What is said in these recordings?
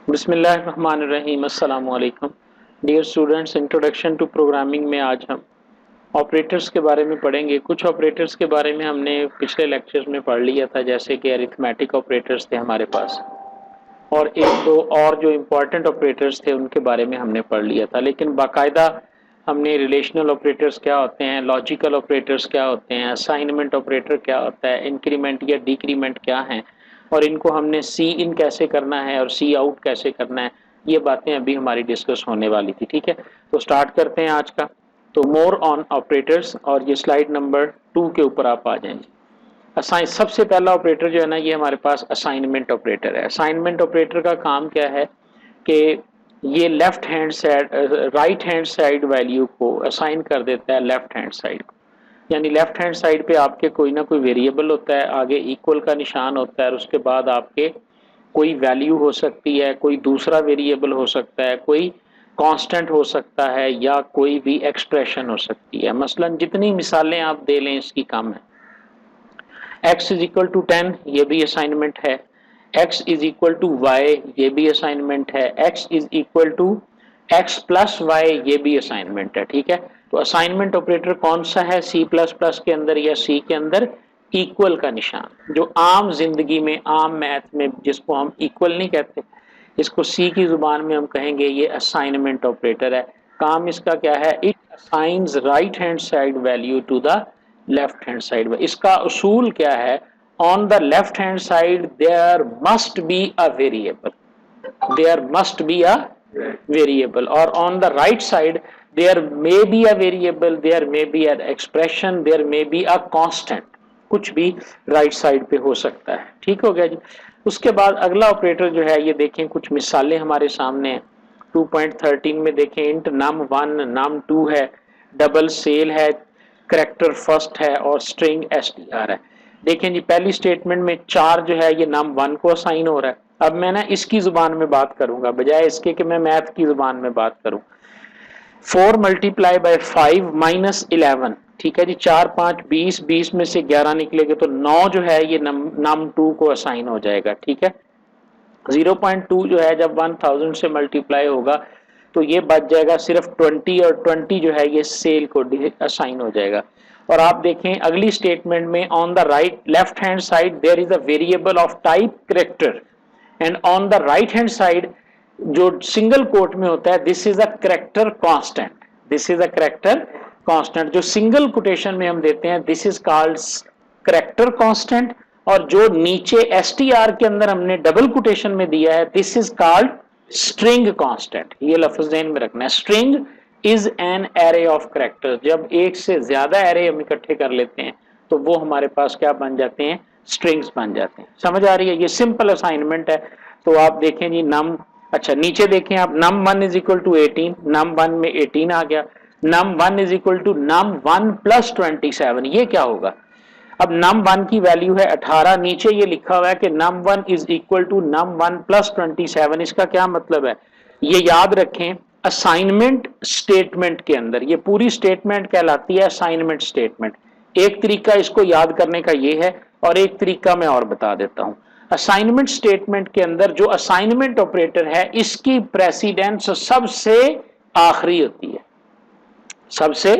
बिस्मिल्लाहिर्रहमानिर्रहीम। अस्सलाम वालेकुम dear students. Introduction to programming में आज हम ऑपरेटर्स के बारे में पढ़ेंगे। कुछ ऑपरेटर्स के बारे में हमने पिछले लेक्चर्स में पढ़ लिया था, जैसे कि अरिथमेटिक ऑपरेटर्स थे हमारे पास, और एक दो और जो इम्पोर्टेंट ऑपरेटर्स थे उनके बारे में हमने पढ़ लिया था। लेकिन बाकायदा हमने रिलेशनल ऑपरेटर्स क्या होते हैं, लॉजिकल ऑपरेटर्स क्या होते हैं, असाइनमेंट ऑपरेटर क्या होता है, इंक्रीमेंट या डिक्रीमेंट क्या हैं, और इनको हमने सी इन कैसे करना है और सी आउट कैसे करना है, ये बातें अभी हमारी डिस्कस होने वाली थी। ठीक है, तो स्टार्ट करते हैं आज का। तो मोर ऑन ऑपरेटर्स, और ये स्लाइड नंबर 2 के ऊपर आप आ जाएंगे। असाइन सबसे पहला ऑपरेटर जो है ना, ये हमारे पास असाइनमेंट ऑपरेटर है। असाइनमेंट ऑपरेटर का काम क्या है कि ये left hand side right hand side value को असाइन कर देता है लेफ्ट हैंड साइड को। यानी लेफ्ट हैंड साइड पे आपके कोई ना कोई वेरिएबल होता है, आगे इक्वल का निशान होता है, और उसके बाद आपके कोई वैल्यू हो सकती है, कोई दूसरा वेरिएबल हो सकता है, कोई कांस्टेंट हो सकता है, या कोई भी एक्सप्रेशन हो सकती है। मसलन जितनी मिसालें आप दे लें इसकी कम है। x इज इक्वल टू 10, ये भी असाइनमेंट है। x is equal to y, ये भी असाइनमेंट है। x is equal to x plus y, ये भी असाइनमेंट है। ठीक है, तो असाइनमेंट ऑपरेटर कौन सा है सी प्लस प्लस के अंदर या सी के अंदर? इक्वल का निशान, जो आम जिंदगी में, आम मैथ में जिसको हम इक्वल नहीं कहते, इसको सी की जुबान में हम कहेंगे ये असाइनमेंट ऑपरेटर है। काम इसका क्या है? It assigns right hand side value to the left hand side. इसका उसूल क्या है? On the left hand side there must be a variable, there must be a variable, और on the right side there may be a variable, there may be a expression, there may be a constant, कुछ भी right side पे हो सकता है। ठीक हो गया जी। उसके बाद अगला ऑपरेटर जो है, ये देखें कुछ मिसालें हमारे सामने 2.13 में देखें। इंट num1 num2 है, डबल सेल है, करेक्टर फर्स्ट है, और स्ट्रिंग str है। देखें जी, पहली स्टेटमेंट में 4 जो है ये num1 को असाइन हो रहा है। अब मैं ना इसकी जुबान में बात करूंगा बजाय इसके कि मैं मैथ की जुबान में बात करूं। 4 मल्टीप्लाई बाय 5 माइनस 11। ठीक है जी, 4 5 20, 20 में से 11 निकलेगा तो 9 जो है ये num2 को असाइन हो जाएगा। ठीक है, 0.2 जो है जब 1000 से मल्टीप्लाई होगा तो ये बच जाएगा सिर्फ 20, और 20 जो है ये सेल को असाइन हो जाएगा। और आप देखें अगली स्टेटमेंट में, on the right left hand side there is a variable of type character, and on the right hand side जो सिंगल कोट में होता है, this is a character constant, this is a character constant. जो single quotation में हम देते हैं this is called character constant, और जो नीचे str के अंदर हमने डबल कोटेशन में दिया है this is called string constant. ये लफ्ज ध्यान में रखना है। String is an array of characters. जब एक से ज्यादा एरे हम इकट्ठे कर लेते हैं तो वो हमारे पास क्या बन जाते हैं? स्ट्रिंग्स बन जाते हैं। समझ आ रही है? ये सिंपल असाइनमेंट है। तो आप देखें जी नम, अच्छा नीचे देखें आप, num1 is equal to 18, num1 में 18 आ गया। num1 is equal to num1 plus 27, ये क्या होगा? अब num1 की वैल्यू है 18, नीचे ये लिखा हुआ है कि num1 is equal to num1 plus 27। इसका क्या मतलब है? ये याद रखें, असाइनमेंट स्टेटमेंट के अंदर ये पूरी स्टेटमेंट कहलाती है असाइनमेंट स्टेटमेंट। एक तरीका इसको याद करने का ये है, और एक तरीका मैं और बता देता हूं। असाइनमेंट स्टेटमेंट के अंदर जो असाइनमेंट ऑपरेटर है इसकी प्रेसिडेंस सबसे आखिरी होती है, सबसे,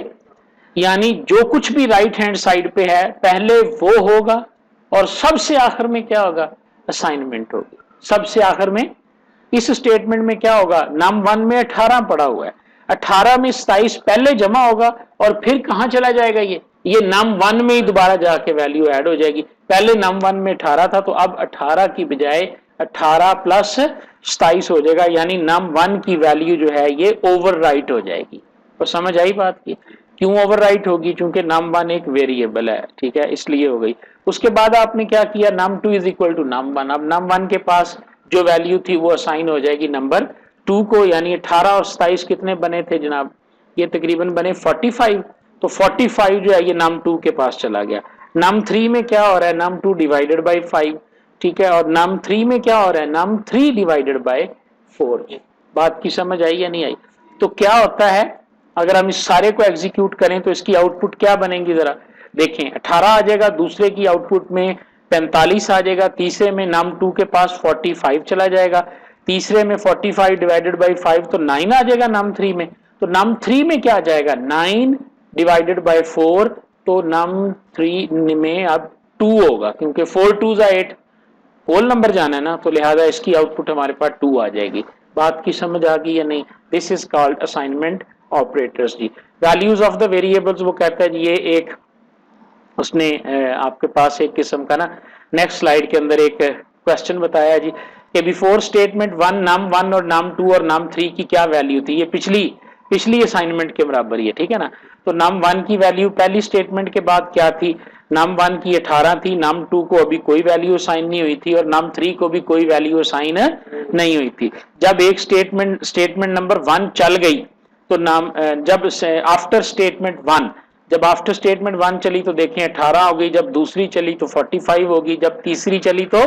यानी जो कुछ भी राइट हैंड साइड पे है पहले वो होगा, और सबसे आखिर में क्या होगा? असाइनमेंट होगी। सबसे आखिर में इस स्टेटमेंट में क्या होगा? num1 में 18 पड़ा हुआ है, 18 में 27 पहले जमा होगा, और फिर कहां चला जाएगा? ये num1 में ही दोबारा जाके वैल्यू ऐड हो जाएगी। पहले num1 में 18 था, तो अब 18 की बजाय 18 प्लस 27 हो जाएगा, यानी num1 की वैल्यू जो है ये ओवरराइट हो जाएगी। तो समझ आई बात की? क्यों ओवरराइट होगी? क्योंकि num1 एक वेरिएबल है। ठीक है, इसलिए हो गई। उसके बाद आपने क्या किया? num2 is equal to num1। अब num1 के पास जो वैल्यू थी वो असाइन हो जाएगी नंबर 2 को, यानी 18 और 27 कितने बने थे जनाब? ये तकरीबन बने 45। तो 45 जो है ये num2 के पास चला गया। num3 में क्या हो रहा है? num2 डिवाइडेड बाई 5, ठीक है, और नम 3 में क्या हो रहा है, नम 3 डिवाइडेड बाय 4। बात की समझ आई या नहीं आई? तो क्या होता है, अगर हम इस सारे को एग्जीक्यूट करें तो इसकी आउटपुट क्या बनेगी, जरा देखें। 18 आ जाएगा, दूसरे की आउटपुट में 45 आ जाएगा, तीसरे में नम 2 के पास 45 चला जाएगा, तीसरे में 45 डिवाइडेड बाई 5 तो 9 आ जाएगा नम 3 में। तो नम 3 में क्या आ जाएगा, 9 डिवाइडेड बाई 4, तो नम 3 में अब 2 होगा, क्योंकि 4 2 8 होल नंबर जाना है ना, तो लिहाजा इसकी आउटपुट हमारे पास 2 आ जाएगी। बात की समझ आ गई या नहीं? This is called assignment operators जी। वैल्यूज ऑफ द वेरिएबल्स, वो कहता है ये एक उसने आपके पास एक किस्म का ना नेक्स्ट स्लाइड के अंदर एक क्वेश्चन बताया जी कि बिफोर स्टेटमेंट 1 नम 1 और नम 2 और नम 3 की क्या वैल्यू थी। ये पिछली असाइनमेंट के बराबर ही है, ठीक है ना। तो नम 1 की वैल्यू पहली स्टेटमेंट के बाद क्या थी, नम 1 की 18 थी, नम 2 को अभी कोई वैल्यू असाइन नहीं हुई थी और नम 3 को भी कोई वैल्यू असाइन नहीं हुई थी। जब एक स्टेटमेंट नंबर 1 चल गई तो नाम जब आफ्टर स्टेटमेंट 1, जब आफ्टर स्टेटमेंट 1 चली तो देखें 18 हो गई, जब दूसरी चली तो 45 होगी, जब तीसरी चली तो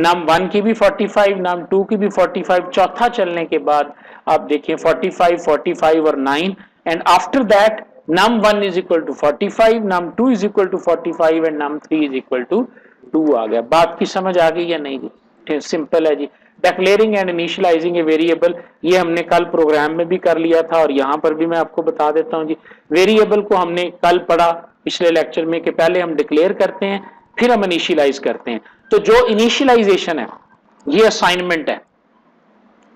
नम 1 की भी 45, नम 2 की भी 45, चौथा चलने के बाद आप देखिए 45 45 और 9, and after that num 1 is equal to 45, num 2 is equal to 45 and num 3 is equal to 2 आ गया। बात की समझ आ गई या नहीं जी? सिंपल है जी। Declaring and initialising a variable, ये हमने कल प्रोग्राम में भी कर लिया था और यहां पर भी मैं आपको बता देता हूं जी। वेरिएबल को हमने कल पढ़ा पिछले लेक्चर में कि पहले हम डिक्लेयर करते हैं फिर हम इनिशियलाइज करते हैं। तो जो इनिशियलाइजेशन है ये असाइनमेंट है,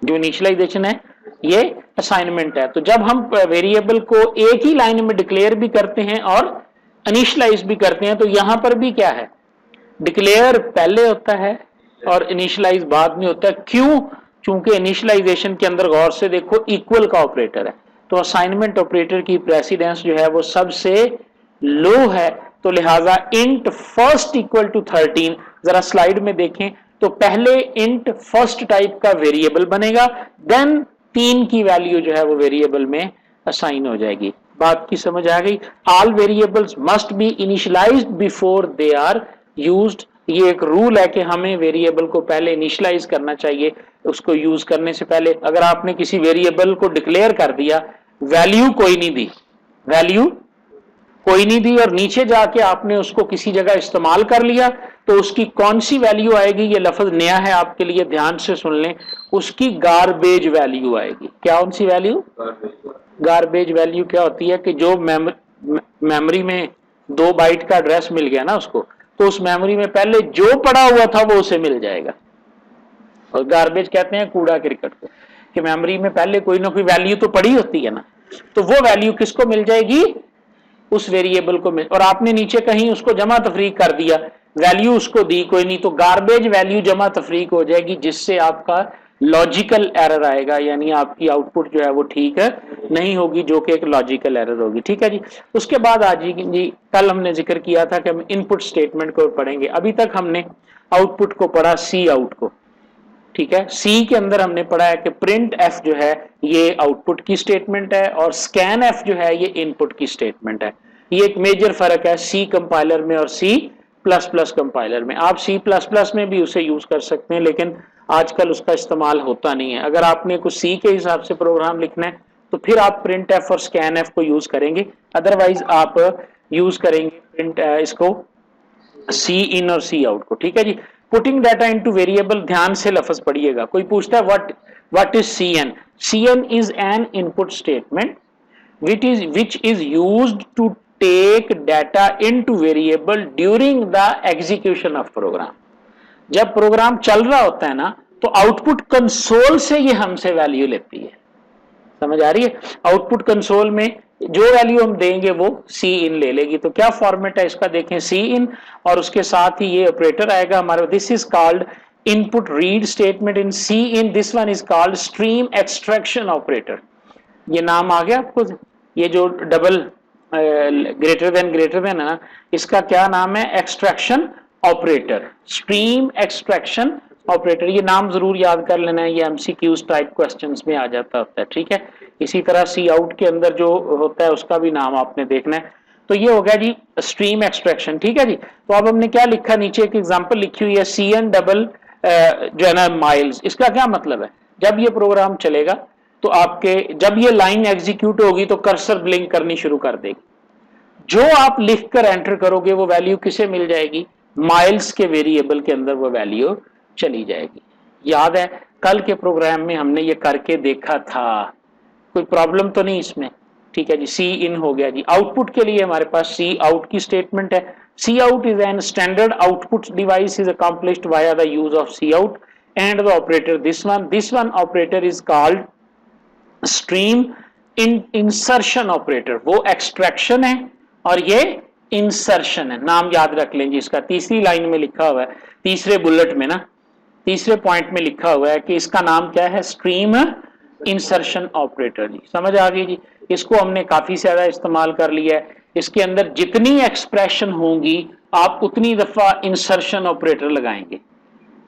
जो इनिशियलाइजेशन है ये असाइनमेंट है। तो जब हम वेरिएबल को एक ही लाइन में डिक्लेयर भी करते हैं और इनिशियलाइज भी करते हैं, तो यहां पर भी क्या है, डिक्लेयर पहले होता है और इनिशियलाइज बाद में होता है। क्यों? क्योंकि इनिशियलाइजेशन के अंदर गौर से देखो इक्वल का ऑपरेटर है, तो असाइनमेंट ऑपरेटर की प्रेसिडेंस जो है वो सबसे लो है, तो लिहाजा इंट फर्स्ट इक्वल टू 13, जरा स्लाइड में देखें तो पहले इंट फर्स्ट टाइप का वेरिएबल बनेगा, देन 3 की वैल्यू जो है वो वेरिएबल में असाइन हो जाएगी। बात की समझ आ गई? All variables must be initialised before they are used, ये एक रूल है कि हमें वेरिएबल को पहले इनिशियलाइज करना चाहिए उसको यूज करने से पहले। अगर आपने किसी वेरिएबल को डिक्लेयर कर दिया, वैल्यू कोई नहीं दी और नीचे जाके आपने उसको किसी जगह इस्तेमाल कर लिया, तो उसकी कौन सी वैल्यू आएगी, ये लफ्ज नया है आपके लिए, ध्यान से सुन लें, उसकी गार्बेज वैल्यू आएगी। क्या कौन सी वैल्यू? गार्बेज वैल्यू क्या होती है कि जो मेमोरी में 2 बाइट का एड्रेस मिल गया ना उसको, तो उस मेमोरी में पहले जो पड़ा हुआ था वो उसे मिल जाएगा। और गार्बेज कहते हैं कूड़ा क्रिकेट को, कि मेमोरी में पहले कोई ना कोई वैल्यू तो पड़ी होती है ना, तो वो वैल्यू किसको मिल जाएगी, उस वेरिएबल को मिल, और आपने नीचे कहीं उसको जमा तफरीक कर दिया, वैल्यू उसको दी कोई नहीं, तो गार्बेज वैल्यू जमा तफरीक हो जाएगी, जिससे आपका लॉजिकल एरर आएगा, यानी आपकी आउटपुट जो है वो ठीक है नहीं होगी, जो कि एक लॉजिकल एरर होगी। ठीक है जी। उसके बाद आज जी कल हमने जिक्र किया था कि हम इनपुट स्टेटमेंट को पढ़ेंगे। अभी तक हमने आउटपुट को पढ़ा, सी आउट को, ठीक है। सी के अंदर हमने पढ़ा है कि प्रिंट एफ जो है ये आउटपुट की स्टेटमेंट है और स्कैन एफ जो है ये इनपुट की स्टेटमेंट है। ये एक मेजर फर्क है सी कंपाइलर में और सी प्लस प्लस कंपाइलर में। आप सी प्लस प्लस में भी उसे यूज कर सकते हैं, लेकिन आजकल उसका इस्तेमाल होता नहीं है। अगर आपने कुछ सी के हिसाब से प्रोग्राम लिखना है तो फिर आप प्रिंट एफ और स्कैन एफ को यूज करेंगे, अदरवाइज आप यूज करेंगे प्रिंट इसको सी इन और सी आउट को। ठीक है जी। पुटिंग डाटा इनटू वेरिएबल, ध्यान से लफ्ज पढ़िएगा। कोई पूछता है what is CN? CN is an input statement which is used to take data into variable during the execution of program। जब प्रोग्राम चल रहा होता है ना तो आउटपुट कंसोल से ये हमसे वैल्यू लेती है, समझ आ रही है? आउटपुट कंसोल में जो वैल्यू हम देंगे वो सी इन ले लेगी। तो क्या फॉर्मेट है इसका देखें, सी इन, और उसके साथ ही ये ऑपरेटर आएगा हमारा, this is called input read statement in cin, this one is called stream extraction operator. ये नाम आ गया आपको, ये जो डबल ग्रेटर देन है ना, इसका क्या नाम है? Extraction operator, stream extraction operator. ये नाम जरूर याद कर लेना है, ये एमसीक्यूज टाइप क्वेश्चंस में आ जाता होता है। ठीक है। इसी तरह सी आउट के अंदर जो होता है उसका भी नाम आपने देखना है। तो ये हो गया जी स्ट्रीम एक्सट्रैक्शन, ठीक है जी। तो अब हमने क्या लिखा, नीचे एक एग्जांपल लिखी हुई है CN डबल जो है ना माइल्स। इसका क्या मतलब है, जब ये प्रोग्राम चलेगा तो आपके जब ये लाइन एग्जीक्यूट होगी तो कर्सर ब्लिंक करनी शुरू कर देगी। जो आप लिखकर एंटर करोगे वो वैल्यू किसे मिल जाएगी, माइल्स के वेरिएबल के अंदर वो वैल्यू चली जाएगी। याद है कल के प्रोग्राम में हमने ये करके देखा था, कोई प्रॉब्लम तो नहीं इसमें, ठीक है जी। सी इन हो गया जी। आउटपुट के लिए हमारे पास सी आउट की स्टेटमेंट है। C out is an standard output device is accomplished via the use of C out and the operator this one operator is called stream insertion operator. वो एक्सट्रैक्शन है और ये इंसर्शन है। नाम याद रख लें जी इसका, तीसरी लाइन में लिखा हुआ है, तीसरे बुलेट में ना, तीसरे पॉइंट में लिखा हुआ है कि इसका नाम क्या है, स्ट्रीम इंसर्शन ऑपरेटर जी। समझ आ गई जी। इसको हमने काफी ज्यादा इस्तेमाल कर लिया है। इसके अंदर जितनी एक्सप्रेशन होंगी आप उतनी दफा इंसर्शन ऑपरेटर लगाएंगे।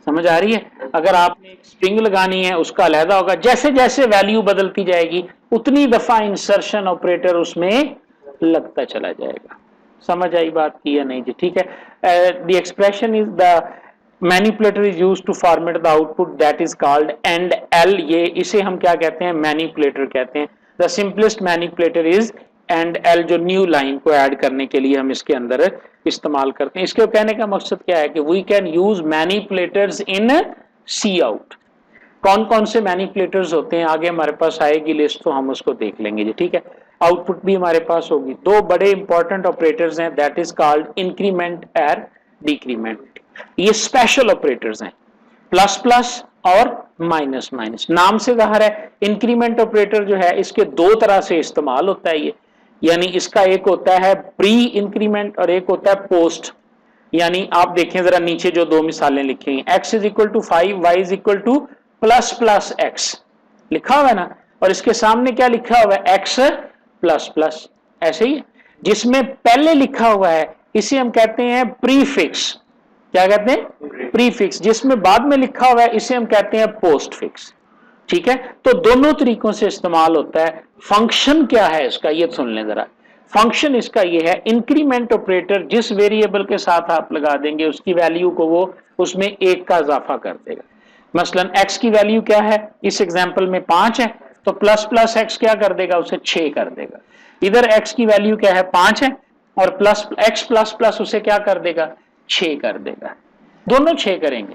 समझ आ रही है। अगर आपने एक स्ट्रिंग लगानी है उसका अलहदा होगा, जैसे जैसे वैल्यू बदलती जाएगी उतनी दफा इंसर्शन ऑपरेटर उसमें लगता चला जाएगा। समझ आई बात की या नहीं जी, ठीक है। The expression is the manipulator is used to format the output that is called endl. ये इसे हम क्या कहते हैं, मैनिपुलेटर कहते हैं। The simplest manipulator is endl, जो न्यू लाइन को ऐड करने के लिए हम इसके अंदर इस्तेमाल करते हैं। इसके कहने का मकसद क्या है कि we can use manipulators in cout. कौन कौन से मैनिपुलेटर्स होते हैं आगे हमारे पास आएगी लिस्ट, तो हम उसको देख लेंगे जी, ठीक है। आउटपुट भी हमारे पास होगी। दो बड़े इंपॉर्टेंट ऑपरेटर्स हैं, दैट इज कॉल्ड इंक्रीमेंट और डिक्रीमेंट। ये स्पेशल ऑपरेटर्स हैं, प्लस प्लस और माइनस माइनस। नाम से जाहिर है इंक्रीमेंट ऑपरेटर जो है इसके दो तरह से इस्तेमाल होता है ये, यानी इसका एक होता है प्री इंक्रीमेंट और एक होता है पोस्ट। यानी आप देखें जरा नीचे जो दो मिसालें लिखी हैं, x is equal to 5, y is equal to plus plus x लिखा हुआ है ना, और इसके सामने क्या लिखा हुआ है, x प्लस प्लस, ऐसे ही। जिसमें पहले लिखा हुआ है इसे हम कहते हैं प्रीफिक्स। क्या कहते हैं, प्रीफिक्स। जिसमें बाद में लिखा हुआ है इसे हम कहते हैं पोस्ट फिक्स, ठीक है। तो दोनों तरीकों से इस्तेमाल होता है। फंक्शन क्या है इसका ये सुन लें जरा। फंक्शन इसका ये है, इंक्रीमेंट ऑपरेटर जिस वेरिएबल के साथ आप लगा देंगे उसकी वैल्यू को वो उसमें एक का इजाफा कर देगा। मसलन x की वैल्यू क्या है, इस एग्जांपल में 5 है, तो प्लस प्लस x क्या कर देगा, उसे 6 कर देगा। इधर x की वैल्यू क्या है, 5 है, और प्लस x प्लस प्लस उसे क्या कर देगा, 6 कर देगा। दोनों 6 करेंगे,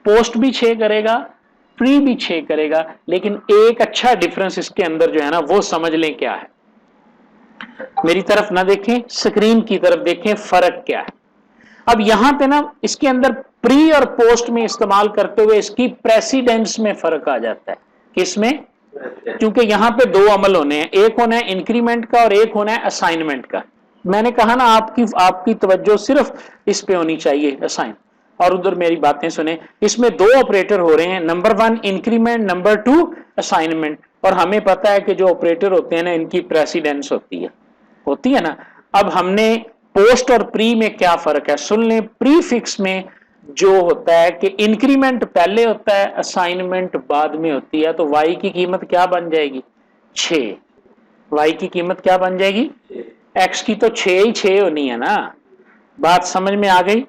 पोस्ट भी 6 करेगा, प्री भी 6 करेगा। लेकिन एक अच्छा डिफरेंस इसके अंदर जो है ना वो समझ लें क्या है। मेरी तरफ ना देखें, स्क्रीन की तरफ देखें, फर्क क्या है। अब यहां पे ना इसके अंदर प्री और पोस्ट में इस्तेमाल करते हुए इसकी प्रेसिडेंस में फर्क आ जाता है। किसमें, क्योंकि यहां पे दो अमल होने हैं, एक होना है इंक्रीमेंट का और एक होना है असाइनमेंट का। मैंने कहा ना आपकी तवज्जो सिर्फ इस पे होनी चाहिए, असाइन, और उधर मेरी बातें सुने। इसमें दो ऑपरेटर हो रहे हैं, नंबर 1 इंक्रीमेंट, नंबर 2 असाइनमेंट। और हमें पता है कि जो ऑपरेटर होते हैं ना इनकी प्रेसिडेंस होती है ना। अब हमने पोस्ट और प्री में क्या फर्क है सुन लें। प्री फिक्स में जो होता है कि इंक्रीमेंट पहले होता है, असाइनमेंट बाद में होती है, तो y की कीमत क्या बन जाएगी, 6। y की कीमत क्या बन जाएगी, x की तो 6 ही 6 होनी है ना। बात समझ में आ गई।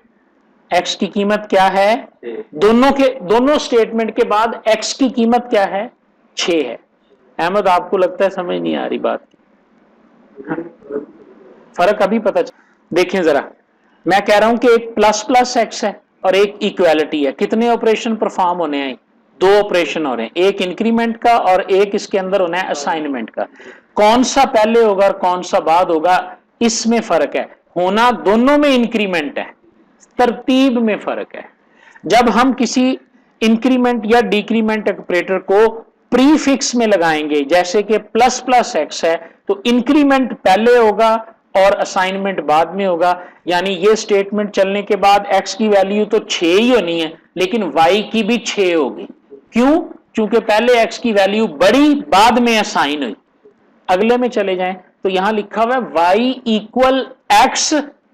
x की कीमत क्या है, दोनों स्टेटमेंट के बाद x की कीमत क्या है, 6 है। अहमद आपको लगता है समझ नहीं आ रही बात, फर्क अभी पता चल। देखें जरा, मैं कह रहा हूं कि एक प्लस प्लस एक्स है और एक इक्वालिटी है। कितने ऑपरेशन परफॉर्म होने हैं, 2 ऑपरेशन हो रहे हैं, एक इंक्रीमेंट का और एक इसके अंदर होना है असाइनमेंट का। कौन सा पहले होगा और कौन सा बाद होगा इसमें फर्क है। होना दोनों में इंक्रीमेंट है, तरतीब में फर्क है। जब हम किसी इंक्रीमेंट या डिक्रीमेंट ऑपरेटर को प्रीफिक्स में लगाएंगे, जैसे कि प्लस प्लस एक्स है, तो इंक्रीमेंट पहले होगा और असाइनमेंट बाद में होगा। यानी ये स्टेटमेंट चलने के बाद x की वैल्यू तो 6 ही होनी है, लेकिन y की भी 6 होगी। क्यों, क्योंकि पहले x की वैल्यू बड़ी, बाद में असाइन हुई। अगले में चले जाएं तो यहां लिखा हुआ है y equal x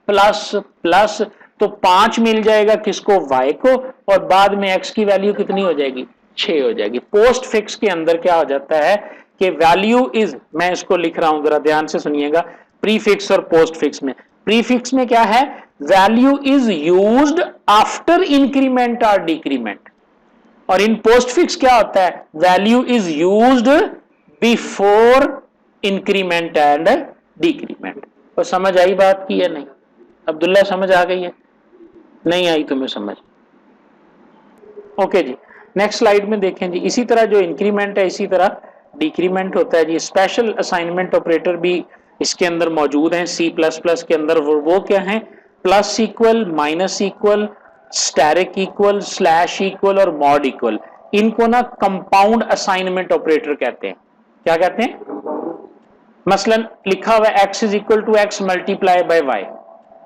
plus plus, तो 5 मिल जाएगा किसको, y को, और बाद में x की वैल्यू कितनी हो जाएगी, 6 हो जाएगी। पोस्ट फिक्स के अंदर क्या हो जाता है कि वैल्यू इज, मैं इसको लिख रहा हूं जरा ध्यान से सुनिएगा, प्रीफिक्स और पोस्टफिक्स में। प्रीफिक्स में क्या है, value is used after increment और डिक्रीमेंट, और इन पोस्टफिक्स क्या होता है, value is used before increment and decrement. तो समझ आई बात की है नहीं? अब्दुल्ला समझ आ गई है? नहीं आई तुम्हें समझ? ओके जी, नेक्स्ट स्लाइड में देखें जी। इसी तरह जो इंक्रीमेंट है इसी तरह डिक्रीमेंट होता है जी। स्पेशल असाइनमेंट ऑपरेटर भी इसके अंदर मौजूद हैं सी प्लस प्लस के अंदर। वो क्या है, plus equal, minus equal, asterisk equal, slash equal और मॉड इक्वल। इनको ना कंपाउंड असाइनमेंट ऑपरेटर कहते हैं। क्या कहते हैं? मसलन लिखा हुआ x is equal to x multiply by y.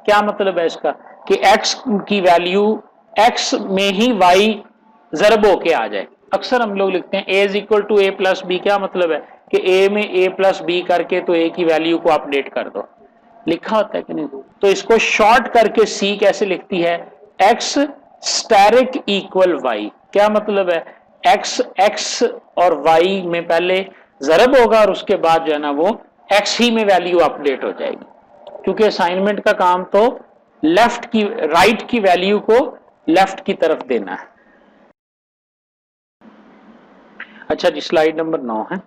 क्या मतलब है इसका, कि x की वैल्यू x में ही y जरब होके आ जाए। अक्सर हम लोग लिखते हैं a is equal to a plus b. क्या मतलब है कि a में a प्लस बी करके तो a की वैल्यू को अपडेट कर दो, लिखा होता है कि नहीं? तो इसको शॉर्ट करके C कैसे लिखती है, x स्टैरिक इक्वल y। क्या मतलब है, x और y में पहले जरब होगा और उसके बाद जो है ना वो x ही में वैल्यू अपडेट हो जाएगी, क्योंकि असाइनमेंट का काम तो लेफ्ट की, राइट की वैल्यू को लेफ्ट की तरफ देना है। अच्छा जी, स्लाइड नंबर 9 है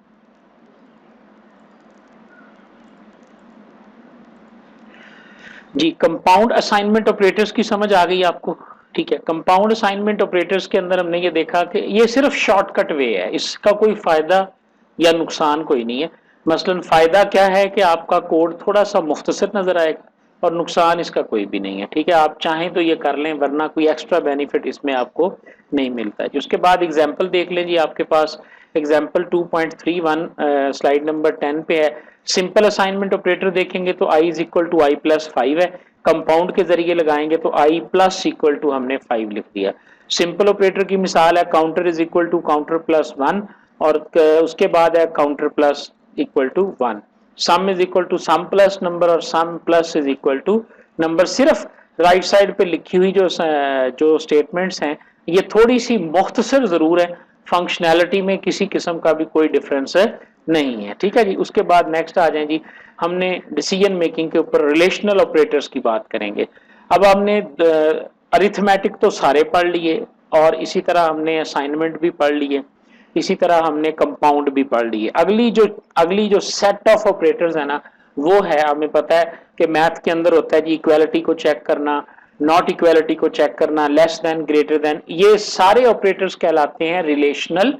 जी। कंपाउंड असाइनमेंट ऑपरेटर्स की समझ आ गई आपको? ठीक है, कंपाउंड असाइनमेंट ऑपरेटर्स के अंदर हमने ये देखा कि ये सिर्फ शॉर्टकट वे है, इसका कोई फायदा या नुकसान कोई नहीं है। मसलन फायदा क्या है कि आपका कोड थोड़ा सा मुख्तसर नजर आएगा, और नुकसान इसका कोई भी नहीं है। ठीक है, आप चाहें तो ये कर लें, वरना कोई एक्स्ट्रा बेनिफिट इसमें आपको नहीं मिलता है। उसके बाद एग्जाम्पल देख लें जी, आपके पास एग्जाम्पल 2.31 स्लाइड नंबर 10 पे है। सिंपल असाइनमेंट ऑपरेटर देखेंगे तो i is equal to i plus 5 है। कंपाउंड के जरिए लगाएंगे तो i प्लस इक्वल टू हमने 5 लिख दिया। सिंपल ऑपरेटर की मिसाल है counter is equal to counter plus 1, और उसके बाद है counter plus equal to 1। Sum is equal to sum plus number, और sum plus is equal to number. सिर्फ राइट साइड पे लिखी हुई जो स्टेटमेंट्स हैं ये थोड़ी सी मुख्तसर जरूर है, फंक्शनैलिटी में किसी किस्म का भी कोई डिफरेंस नहीं है। ठीक है जी, उसके बाद नेक्स्ट आ जाए जी, हमने डिसीजन मेकिंग के ऊपर रिलेशनल ऑपरेटर्स की बात करेंगे। अब हमने अरिथमेटिक तो सारे पढ़ लिए, और इसी तरह हमने असाइनमेंट भी पढ़ लिए, इसी तरह हमने कंपाउंड भी पढ़ लिए। अगली जो सेट ऑफ ऑपरेटर्स है ना, वो है, हमें पता है कि मैथ के अंदर होता है जी इक्वालिटी को चेक करना, नॉट इक्वालिटी को चेक करना, लेस देन, ग्रेटर देन। ये सारे ऑपरेटर्स कहलाते हैं रिलेशनल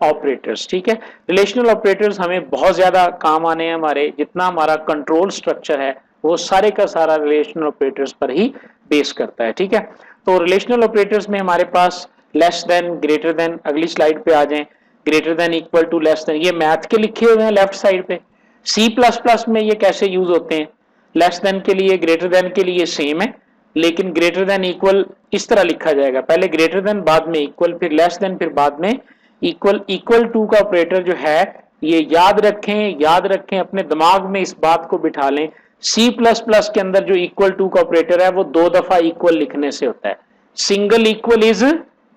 ऑपरेटर्स। ठीक है, रिलेशनल ऑपरेटर्स हमें बहुत ज्यादा काम आने हैं हमारे, जितना हमारा कंट्रोल स्ट्रक्चर है वो सारे का सारा रिलेशनल ऑपरेटर्स पर ही बेस करता है। ठीक है, तो रिलेशनल ऑपरेटर्स में हमारे पास लेस देन, ग्रेटर देन, अगली स्लाइड पे आ जाएं, greater than, equal to, less than, ये मैथ के लिखे हुए हैं लेफ्ट साइड पे। सी प्लस प्लस में ये कैसे यूज होते हैं, लेस देन के लिए, ग्रेटर देन के लिए सेम है, लेकिन ग्रेटर देन इक्वल इस तरह लिखा जाएगा, पहले ग्रेटर देन, बाद में इक्वल, फिर लेस देन, फिर बाद में इक्वल। इक्वल टू का ऑपरेटर जो है ये याद रखें अपने दिमाग में, इस बात को बिठा लें। सी प्लस प्लस के अंदर जो इक्वल टू का ऑपरेटर है वो 2 दफा इक्वल लिखने से होता है। Single equal is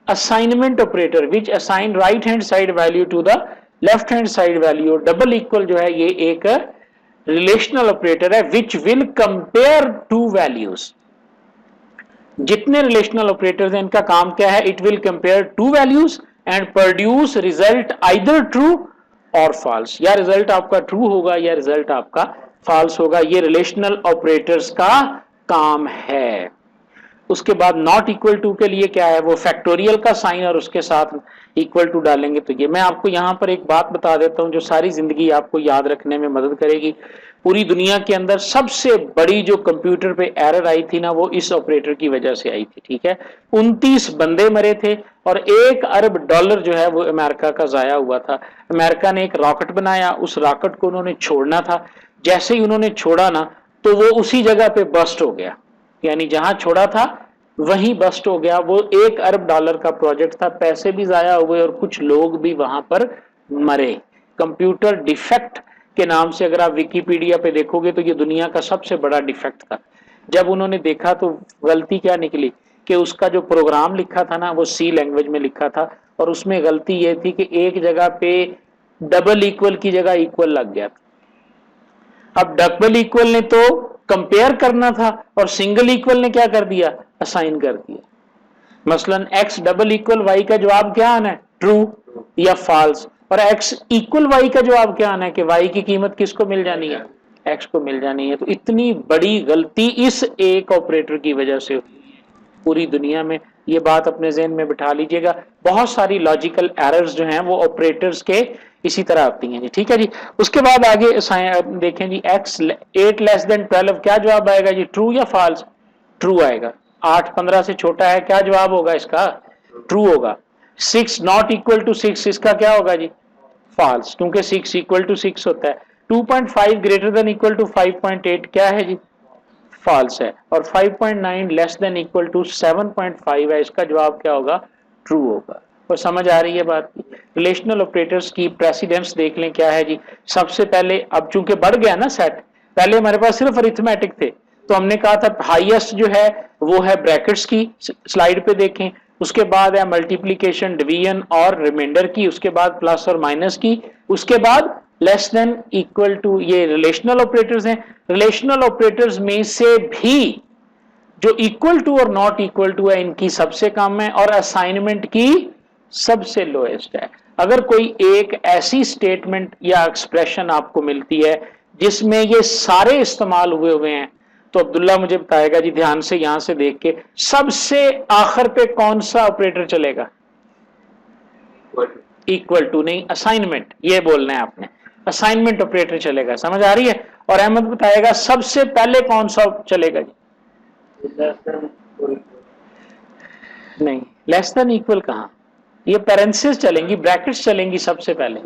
assignment operator which assign right hand side value to the left hand side value. Double equal जो है ये एक रिलेशनल ऑपरेटर है which will compare two values. जितने रिलेशनल ऑपरेटर्स हैं इनका काम क्या है, it will compare two values and produce result either true और फॉल्स। या रिजल्ट आपका ट्रू होगा या रिजल्ट आपका फॉल्स होगा, ये रिलेशनल ऑपरेटर्स का काम है। उसके बाद नॉट इक्वल टू के लिए क्या है, वो फैक्टोरियल का साइन और उसके साथ इक्वल टू डालेंगे। तो ये मैं आपको यहां पर एक बात बता देता हूं जो सारी जिंदगी आपको याद रखने में मदद करेगी। पूरी दुनिया के अंदर सबसे बड़ी जो कंप्यूटर पे एरर आई थी ना, वो इस ऑपरेटर की वजह से आई थी। ठीक है, 29 बंदे मरे थे और $1 अरब जो है वो अमेरिका का जाया हुआ था। अमेरिका ने एक रॉकेट बनाया, उस रॉकेट को उन्होंने छोड़ना था, जैसे ही उन्होंने छोड़ा ना तो वो उसी जगह पे बस्ट हो गया, यानी जहां छोड़ा था वहीं बस्ट हो गया। वो $1 अरब का प्रोजेक्ट था, पैसे भी जाया हुए और कुछ लोग भी वहां पर मरे। कंप्यूटर डिफेक्ट के नाम से अगर आप विकिपीडिया पे देखोगे तो ये दुनिया का सबसे बड़ा डिफेक्ट था। जब उन्होंने देखा तो गलती क्या निकली कि उसका जो प्रोग्राम लिखा था ना वो सी लैंग्वेज में लिखा था, और उसमें गलती ये थी कि एक जगह पे डबल इक्वल की जगह इक्वल लग गया था। अब डबल इक्वल ने तो कंपेयर करना था और सिंगल इक्वल ने क्या कर दिया, असाइन कर दिया। मसलन x डबल इक्वल वाई का जवाब क्या आना है, ट्रू या फॉल्स, और x इक्वल वाई का जवाब क्या आना है कि y की कीमत किसको मिल जानी है, x को मिल जानी है। तो इतनी बड़ी गलती इस एक ऑपरेटर की वजह से पूरी दुनिया में, ये बात अपने ज़हन में बिठा लीजिएगा। बहुत सारी लॉजिकल एरर्स जो हैं वो ऑपरेटर्स के इसी तरह आती हैं जी, ठीक है जी। उसके बाद आगे देखें जी, x 8 लेस देन 12 क्या जवाब आएगा जी, ट्रू या फॉल्स, ट्रू आएगा। 8 15 से छोटा है, क्या जवाब होगा इसका, ट्रू होगा। 6 नॉट इक्वल टू 6, इसका क्या होगा जी, फॉल्स, क्योंकि 6 इक्वल टू 6 होता है। 2.5 ग्रेटर देन इक्वल टू 5.8 क्या है जी, फॉल्स है। और 5.9 लेस देन इक्वल टू 7.5 है, इसका जवाब क्या होगा, ट्रू होगा। और समझ आ रही है बात की। रिलेशनल ऑपरेटर्स की प्रेसिडेंस देख लें क्या है जी। सबसे पहले अब चूंकि बढ़ गया ना सेट, पहले हमारे पास सिर्फ अरिथमेटिक थे, तो हमने कहा था हाईएस्ट जो है वो है ब्रैकेट्स की, स्लाइड पे देखें। उसके बाद है मल्टीप्लीकेशन, डिवीजन और रिमाइंडर की, उसके बाद प्लस और माइनस की, उसके बाद लेस देन इक्वल टू, ये रिलेशनल ऑपरेटर्स हैं। रिलेशनल ऑपरेटर्स में से भी जो इक्वल टू और नॉट इक्वल टू है इनकी सबसे कम है और असाइनमेंट की सबसे लोएस्ट है। अगर कोई एक ऐसी स्टेटमेंट या एक्सप्रेशन आपको मिलती है जिसमें ये सारे इस्तेमाल हुए हैं, तो अब्दुल्ला मुझे बताएगा जी ध्यान से, यहां से देख के, सबसे आखिर पे कौन सा ऑपरेटर चलेगा, इक्वल टू नहीं, असाइनमेंट, ये बोलना है आपने, असाइनमेंट ऑपरेटर चलेगा। समझ आ रही है। और अहमद बताएगा सबसे पहले कौन सा चलेगा जी, नहीं, लेस देन इक्वल कहां, ये पैरेंथेसिस चलेंगी, ब्रैकेट्स चलेंगी सबसे पहले,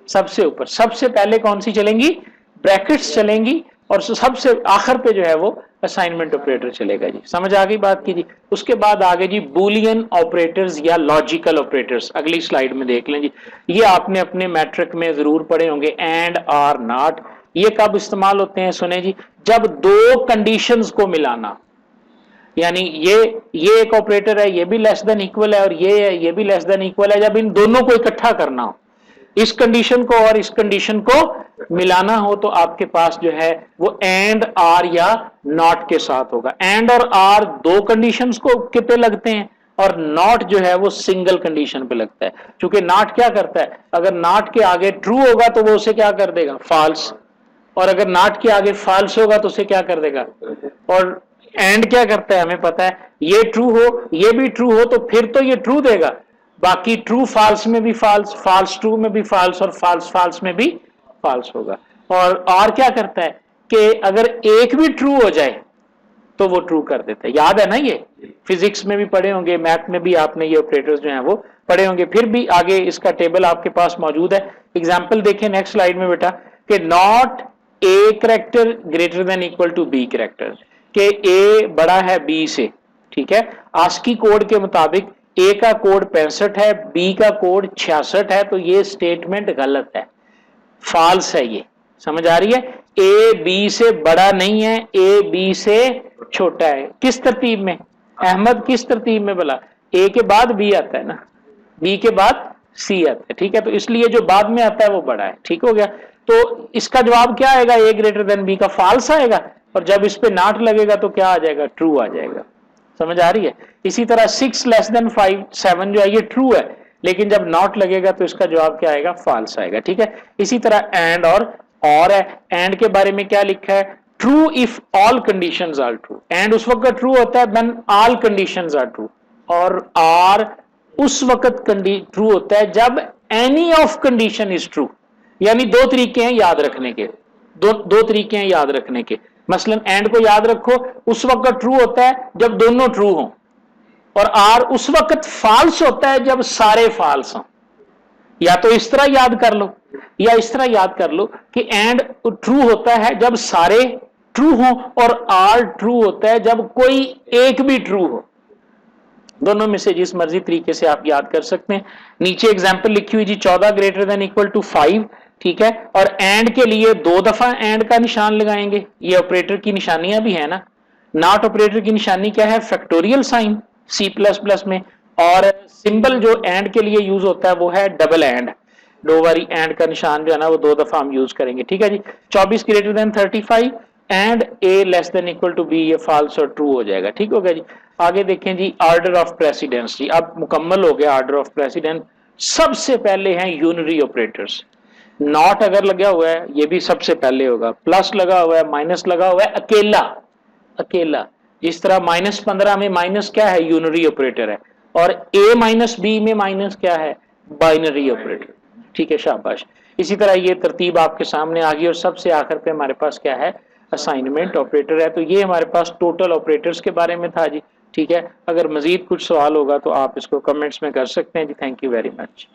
सबसे ऊपर सबसे पहले कौन सी चलेंगी, ब्रैकेट्स चलेंगी, और सबसे आखिर पे जो है वो असाइनमेंट ऑपरेटर चलेगा जी। समझ आ गई बात की जी। उसके बाद आगे जी बूलियन ऑपरेटर्स या लॉजिकल ऑपरेटर्स, अगली स्लाइड में देख लें जी। ये आपने अपने मैट्रिक में जरूर पढ़े होंगे, एंड आर नॉट। ये कब इस्तेमाल होते हैं, सुने जी, जब दो कंडीशंस को मिलाना, यानी ये एक ऑपरेटर है, ये भी लेस देन इक्वल है, और ये है, ये भी लेस देन इक्वल है, जब इन दोनों को इकट्ठा करना हो, इस कंडीशन को और इस कंडीशन को मिलाना हो, तो आपके पास जो है वो एंड आर या नॉट के साथ होगा। एंड और आर दो कंडीशंस को के पे लगते हैं और नॉट जो है वो सिंगल कंडीशन पे लगता है। क्योंकि नॉट क्या करता है, अगर नॉट के आगे ट्रू होगा तो वो उसे क्या कर देगा, फॉल्स, और अगर नॉट के आगे फॉल्स होगा तो उसे क्या कर देगा। और एंड क्या करता है, हमें पता है, ये ट्रू हो ये भी ट्रू हो तो फिर तो ये ट्रू देगा, बाकी ट्रू फॉल्स में भी फॉल्स, फॉल्स ट्रू में भी फॉल्स, और फॉल्स फॉल्स में भी फॉल्स होगा। और क्या करता है कि अगर एक भी ट्रू हो जाए तो वो ट्रू कर देता है। याद है ना, ये फिजिक्स में भी पढ़े होंगे, मैथ में भी आपने ये ऑपरेटर्स जो हैं वो पढ़े होंगे। फिर भी आगे इसका टेबल आपके पास मौजूद है। एग्जाम्पल देखें नेक्स्ट स्लाइड में बेटा, कि not a character greater than equal to b character, के ए बड़ा है बी से, ठीक है। आस्की कोड के मुताबिक ए का कोड 65 है, बी का कोड 66 है, तो ये स्टेटमेंट गलत है, फॉल्स है ये। समझ आ रही है। ए बी से बड़ा नहीं है, ए बी से छोटा है। किस तरतीब में अहमद, किस तरतीब में बोला, ए के बाद बी आता है ना, बी के बाद सी आता है, ठीक है। तो इसलिए जो बाद में आता है वो बड़ा है, ठीक हो गया। तो इसका जवाब क्या आएगा, ए ग्रेटर देन बी का फॉल्स आएगा, और जब इस पे नॉट लगेगा तो क्या आ जाएगा, ट्रू आ जाएगा। समझ आ रही है। इसी तरह 6 लेस देन 5 7 जो है ये ट्रू है, लेकिन जब नॉट लगेगा तो इसका जवाब क्या आएगा, फॉल्स आएगा, ठीक है। इसी तरह एंड और है, एंड के बारे में क्या लिखा है, true if all conditions are true. And उस वक्त ट्रू होता है when all conditions are true, और आर उस वक्त ट्रू होता है जब any of condition is true. यानी दो तरीके हैं याद रखने के, दो तरीके हैं याद रखने के। मसलन एंड को याद रखो, उस वक्त ट्रू होता है जब दोनों ट्रू हों, और आर उस वक्त फॉल्स होता है जब सारे फॉल्स हों। या तो इस तरह याद कर लो या इस तरह याद कर लो कि एंड ट्रू होता है जब सारे ट्रू हों, और आर ट्रू होता है जब कोई एक भी ट्रू हो। दोनों में से जिस मर्जी तरीके से आप याद कर सकते हैं। नीचे एग्जांपल लिखी हुई जी, 14 ग्रेटर देन इक्वल टू 5, ठीक है। और एंड के लिए 2 दफा एंड का निशान लगाएंगे। ये ऑपरेटर की निशानियां भी है ना। नॉट ऑपरेटर की निशानी क्या है, फैक्टोरियल साइन C++ में, और सिंबल जो एंड के लिए यूज होता है वो है डबल एंड। दो बारी एंड का निशान जो है ना वो 2 दफा हम यूज करेंगे, ठीक है जी। 24 greater than 35 and a less than equal to b, ये फॉल्स और ट्रू हो जाएगा, ठीक हो गया जी। आगे देखें जी, ऑर्डर ऑफ प्रेसिडेंस जी, अब मुकम्मल हो गया ऑर्डर ऑफ प्रेसिडेंस। सबसे पहले हैं यूनरी ऑपरेटर्स। नॉट अगर लगा हुआ है ये भी सबसे पहले होगा, प्लस लगा हुआ है, माइनस लगा हुआ है, अकेला अकेला। जिस तरह -15 में माइनस क्या है, यूनरी ऑपरेटर है, और ए माइनस बी में माइनस क्या है, बाइनरी ऑपरेटर, ठीक है, शाबाश। इसी तरह ये तरतीब आपके सामने आ गई, और सबसे आखिर पे हमारे पास क्या है, असाइनमेंट ऑपरेटर है। तो ये हमारे पास टोटल ऑपरेटर्स के बारे में था जी, ठीक है। अगर मजीद कुछ सवाल होगा तो आप इसको कमेंट्स में कर सकते हैं जी। Thank you very much.